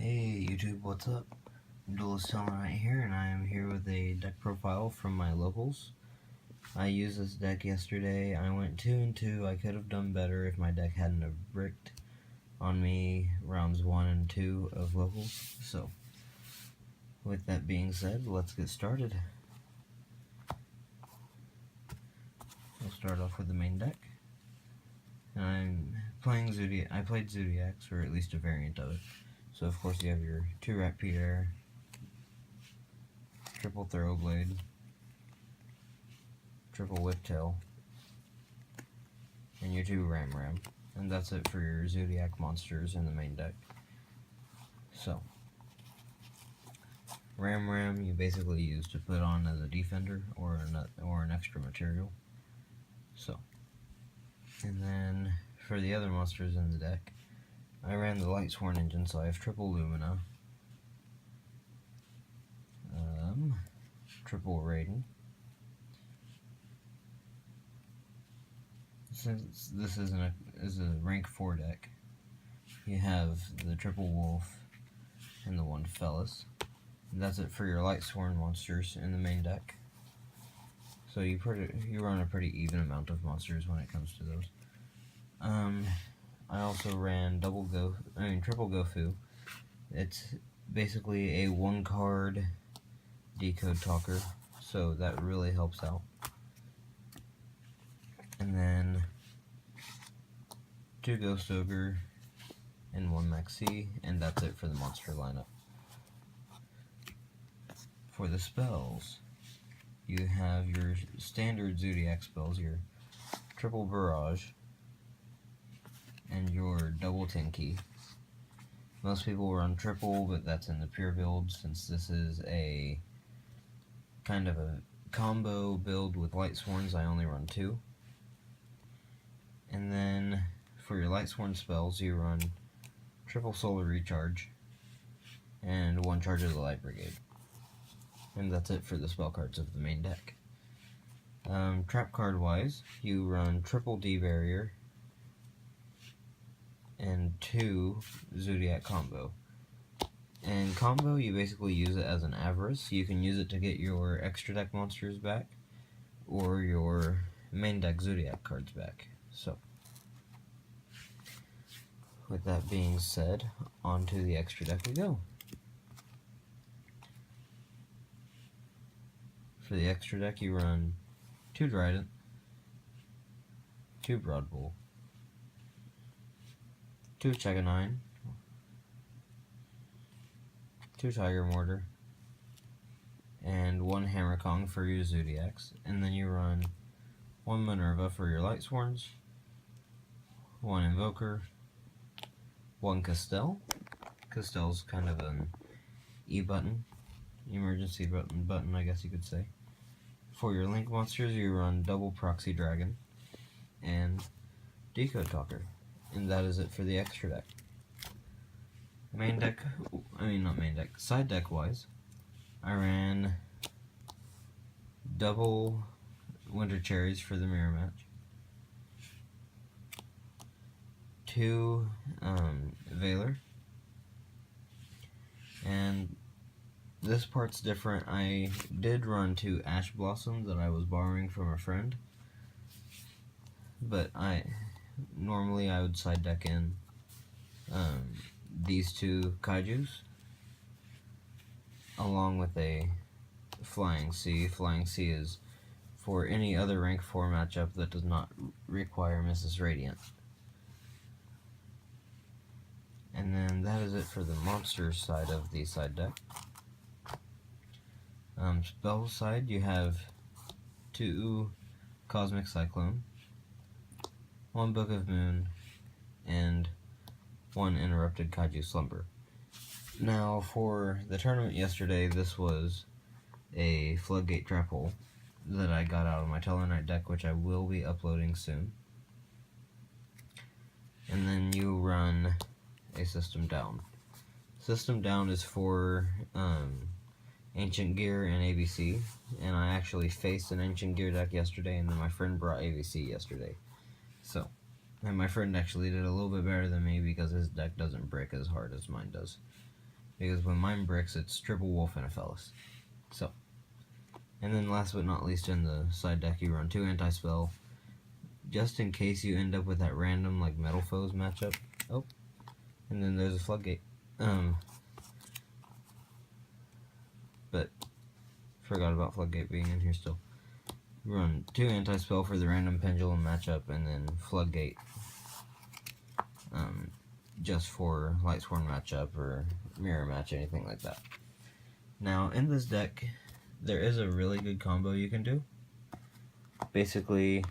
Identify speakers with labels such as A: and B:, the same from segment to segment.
A: Hey YouTube, what's up? Duelist right here, and I am here with a deck profile from my locals. I used this deck yesterday. I went 2-2. I could have done better if my deck hadn't have bricked on me rounds 1 and 2 of locals. So, with that being said, let's get started. We'll start off with the main deck. I'm playing Zoodiac. I played Zoodiacs, or at least a variant of it. So of course you have your 2 Rapide Air, triple Thoroughblade, triple Whiptail, and your 2 Ram, and that's it for your Zoodiac monsters in the main deck. So, Ram you basically use to put on as a defender or an extra material. So, and then for the other monsters in the deck, I ran the Lightsworn engine, so I have triple Lumina, triple Raiden. Since this is a rank 4 deck, you have the triple Wolf and the 1 Fellas. And that's it for your Lightsworn monsters in the main deck. So you run a pretty even amount of monsters when it comes to those. I also ran triple Gofu. It's basically a 1-card decode talker, so that really helps out. And then 2 Ghost Ogre and 1 Maxi, and that's it for the monster lineup. For the spells, you have your standard Zoodiac spells, your triple Barrage, and your double Tinky. Most people run triple, but that's in the pure build, since this is a kind of a combo build with Lightsworns. I only run 2. And then for your Lightsworn spells, you run triple Solar Recharge and 1 Charge of the Light Brigade. And that's it for the spell cards of the main deck. Trap card wise, you run triple D Barrier and 2 Zoodiac combo. And combo, you basically use it as an Avarice. You can use it to get your extra deck monsters back, or your main deck Zoodiac cards back. So, with that being said, on to the extra deck we go. For the extra deck, you run 2 Dryden, 2 Broadbull, 2 Chaganine, 2 Tiger Mortar, and 1 Hammer Kong for your Zoodiacs. And then you run 1 Minerva for your Lightsworns, 1 Invoker, 1 Castell. Castell's kind of an E-button, emergency button, I guess you could say. For your Link monsters, you run double Proxy Dragon and Decode Talker. And that is it for the extra deck. Side deck wise, I ran double Winter Cherries for the mirror match, 2 Valor, and this part's different. I did run 2 Ash Blossoms that I was borrowing from a friend, but normally I would side deck in these 2 Kaijus along with a Flying Sea. Flying Sea is for any other rank 4 matchup that does not require Mrs. Radiant. And then that is it for the monster side of the side deck. Spell side, you have 2 Cosmic Cyclone, 1 Book of Moon, and 1 Interrupted Kaiju Slumber. Now, for the tournament yesterday, this was a Floodgate Trap Hole that I got out of my Tellarknight deck, which I will be uploading soon. And then you run a System Down. System Down is for Ancient Gear and ABC, and I actually faced an Ancient Gear deck yesterday, and then my friend brought ABC yesterday. So, and my friend actually did a little bit better than me because his deck doesn't break as hard as mine does. because when mine bricks, it's triple wolf and a Fellis. So, and then last but not least, in the side deck, you run 2 anti-spell, just in case you end up with that random like metal foes matchup. Oh, and then there's a floodgate. But forgot about floodgate being in here still. Run 2 anti-spell for the random pendulum matchup, and then floodgate just for Lightsworn matchup or mirror match, anything like that. Now in this deck, there is a really good combo you can do. Basically,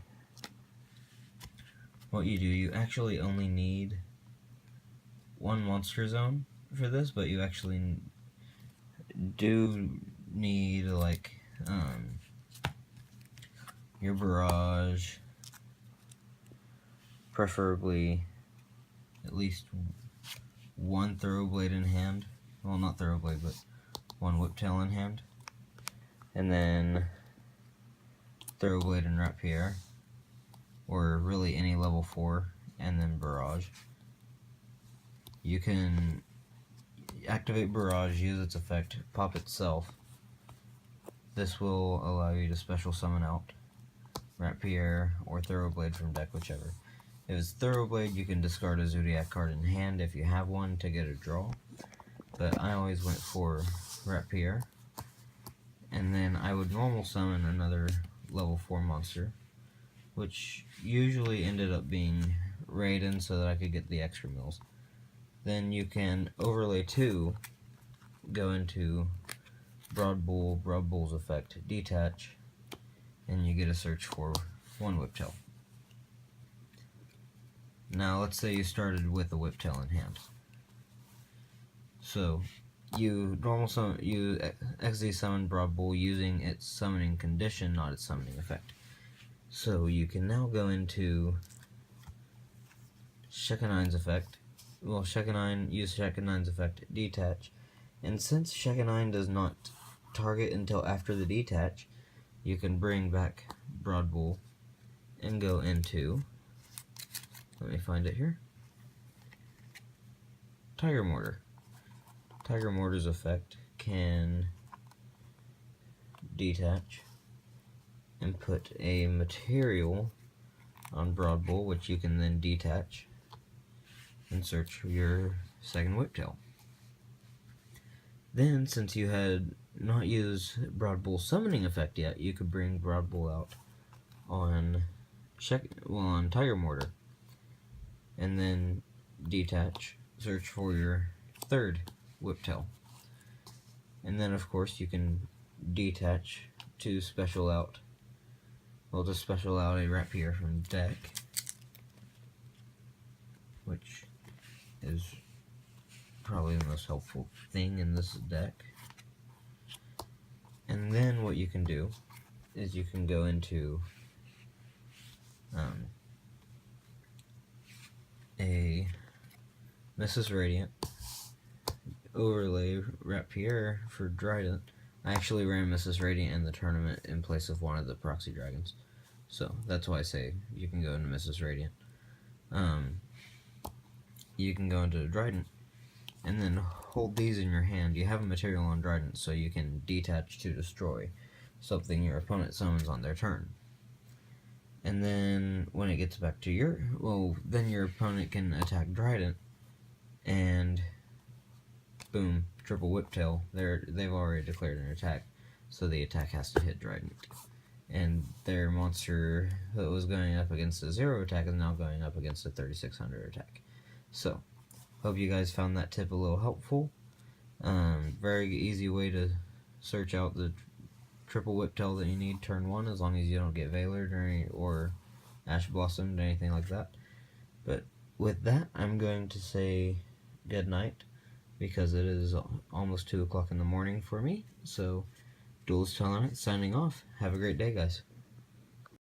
A: what you do, you actually only need 1 monster zone for this, but you actually do need like your barrage, preferably at least 1 Thoroughblade in hand. Well, not Thoroughblade, but 1 Whiptail in hand. And then Thoroughblade and Rapier, or really any level 4, and then Barrage. You can activate Barrage, use its effect, pop itself. This will allow you to special summon out Rapier or Thoroughblade from deck, whichever. If it's Thoroughblade, you can discard a Zoodiac card in hand if you have one to get a draw. But I always went for Rapier. And then I would normal summon another level 4 monster, which usually ended up being Raiden so that I could get the extra mills. Then you can overlay 2, go into Broad Bull's effect, detach, and you get a search for 1 Whiptail. Now let's say you started with a Whiptail in hand. So you XD summon Broad Bull using its summoning condition, not its summoning effect. So you can now go into Shekanine's effect. Well, use Shekanine's effect, detach. And since Shekanine does not target until after the detach, you can bring back Broad Bull and go into, let me find it here, Tiger Mortar. Tiger Mortar's effect can detach and put a material on Broad Bull, which you can then detach and search for your second Whiptail. Then, since you had not used Broad Bull's summoning effect yet, you could bring Broad Bull out on Tiger Mortar, and then detach, search for your third Whiptail. And then, of course, you can detach to special out, to special out a Rapier from deck, which is probably the most helpful thing in this deck. And then what you can do is you can go into a Mrs. Radiant, overlay Rapier for Trident. I actually ran Mrs. Radiant in the tournament in place of one of the Proxy Dragons, so that's why I say you can go into Mrs. Radiant. You can go into Trident and then hold these in your hand. You have a material on Trident, so you can detach to destroy something your opponent summons on their turn. And then when it gets back to then your opponent can attack Trident, and boom, triple Whiptail. They've already declared an attack, so the attack has to hit Trident. And their monster that was going up against a 0 attack is now going up against a 3600 attack. So, hope you guys found that tip a little helpful. Very easy way to search out the triple Whiptail that you need turn 1, as long as you don't get Veilered or Ash Blossomed or anything like that. But with that, I'm going to say good night, because it is almost 2 o'clock in the morning for me. So, Duelist Tolerant signing off. Have a great day, guys.